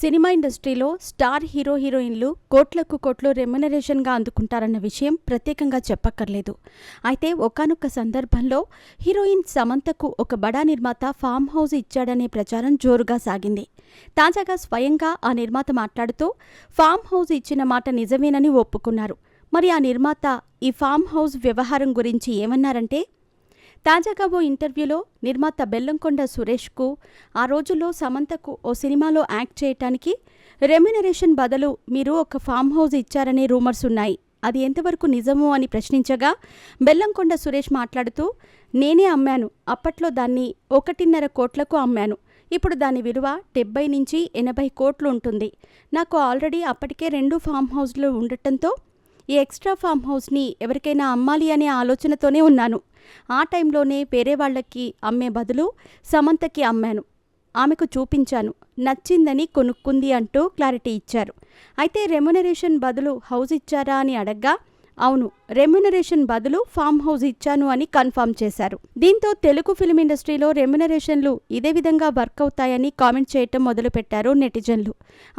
Cinema ఇండస్ట్రీలో star hero హీరోయిన్లు కోట్లకు కోట్లు రెమ్యునరేషన్గా అందుకుంటారన్న విషయం ప్రత్యేకంగా చెప్పక్కర్లేదు. అయితే ఒకానొక సందర్భంలో హీరోయిన్ సమంతకు ఒక బడా నిర్మాత ఫామ్ హౌస్ ఇచ్చాడనే ప్రచారం జోరుగా సాగింది. తాజాగా స్వయంగా ఆ నిర్మాత మాట్లాడుతూ ఫామ్ హౌస్ ఇచ్చిన మాట నిజమేనని ఒప్పుకున్నారు. మరి ఆ నిర్మాత ఈ ఫామ్ హౌస్ వ్యవహారం గురించి ఏమన్నారంటే, తాజాగా ఓ ఇంటర్వ్యూలో నిర్మాత బెల్లంకొండ సురేష్కు ఆ రోజుల్లో సమంతకు ఓ సినిమాలో యాక్ట్ చేయటానికి రెమ్యునరేషన్ బదులు మీరు ఒక ఫామ్ హౌస్ ఇచ్చారనే రూమర్స్ ఉన్నాయి, అది ఎంతవరకు నిజమో అని ప్రశ్నించగా బెల్లంకొండ సురేష్ మాట్లాడుతూ, నేనే అమ్మాను, అప్పట్లో దాన్ని 1.5 కోట్లకు అమ్మాను. ఇప్పుడు దాని విలువ 70 నుంచి 80 కోట్లు ఉంటుంది. నాకు ఆల్రెడీ అప్పటికే 2 ఫామ్ హౌస్లు ఉండటంతో ఈ ఎక్స్ట్రా ఫామ్ హౌస్ని ఎవరికైనా అమ్మాలి అనే ఆలోచనతోనే ఉన్నాను. ఆ టైంలోనే వేరే వాళ్లకి అమ్మే బదులు సమంతకి అమ్మాను. ఆమెకు చూపించాను, నచ్చిందని కొనుక్కుంది అంటూ క్లారిటీ ఇచ్చారు. అయితే రెమ్యునరేషన్ బదులు హౌస్ ఇచ్చారా అని అడగ్గా, అవును, రెమ్యునరేషన్ బదులు ఫామ్ హౌస్ ఇచ్చాను అని కన్ఫర్మ్ చేశారు. దీంతో తెలుగు ఫిల్మ్ ఇండస్ట్రీలో రెమ్యునరేషన్లు ఇదే విధంగా వర్క్ అవుతాయని కామెంట్ చేయటం మొదలుపెట్టారు నెటిజన్లు.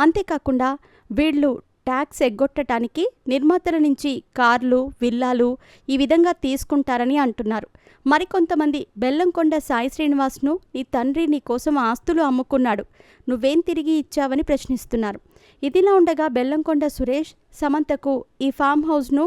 అంతేకాకుండా వీళ్లు ట్యాక్స్ ఎగ్గొట్టడానికి నిర్మాతల నుంచి కార్లు, విల్లాలు ఈ విధంగా తీసుకుంటారని అంటున్నారు. మరికొంతమంది బెల్లంకొండ సాయి శ్రీనివాస్ను నీ తండ్రి నీ కోసం ఆస్తులు అమ్ముకున్నాడు, నువ్వేం తిరిగి ఇచ్చావని ప్రశ్నిస్తున్నారు. ఇదిలా ఉండగా బెల్లంకొండ సురేష్ సమంతకు ఈ ఫామ్ హౌస్ను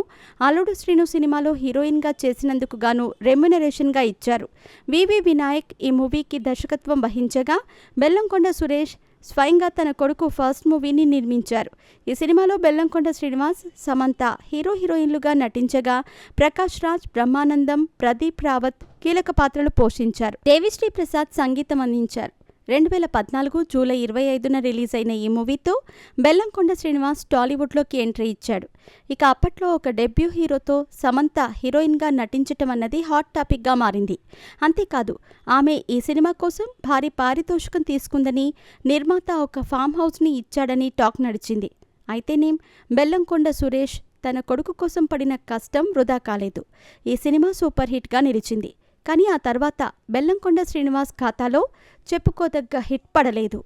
అల్లుడు శ్రీను సినిమాలో హీరోయిన్గా చేసినందుకు గాను రెమ్యునరేషన్గా ఇచ్చారు. వివి వినాయక్ ఈ మూవీకి దర్శకత్వం వహించగా బెల్లంకొండ సురేష్ స్వయంగా తన కొడుకు ఫస్ట్ మూవీని నిర్మించారు. ఈ సినిమాలో బెల్లంకొండ శ్రీనివాస్, సమంత హీరో హీరోయిన్లుగా నటించగా ప్రకాష్ రాజ్, బ్రహ్మానందం, ప్రదీప్ రావత్ కీలక పాత్రలు పోషించారు. దేవిశ్రీ ప్రసాద్ సంగీతం అందించారు. 2014 జూలై 25న రిలీజ్ అయిన ఈ మూవీతో బెల్లంకొండ శ్రీనివాస్ టాలీవుడ్లోకి ఎంట్రీ ఇచ్చాడు. ఇక అప్పట్లో ఒక డెబ్యూ హీరోతో సమంత హీరోయిన్గా నటించటం అన్నది హాట్ టాపిక్గా మారింది. అంతేకాదు, ఆమె ఈ సినిమా కోసం భారీ పారితోషికం తీసుకుందని, నిర్మాత ఒక ఫామ్ హౌస్ని ఇచ్చాడని టాక్ నడిచింది. అయితేనేం బెల్లంకొండ సురేష్ తన కొడుకు కోసం పడిన కష్టం వృధా కాలేదు. ఈ సినిమా సూపర్ హిట్గా నిలిచింది. కానీ ఆ తర్వాత బెల్లంకొండ శ్రీనివాస్ ఖాతాలో చెప్పుకోదగ్గ హిట్ పడలేదు.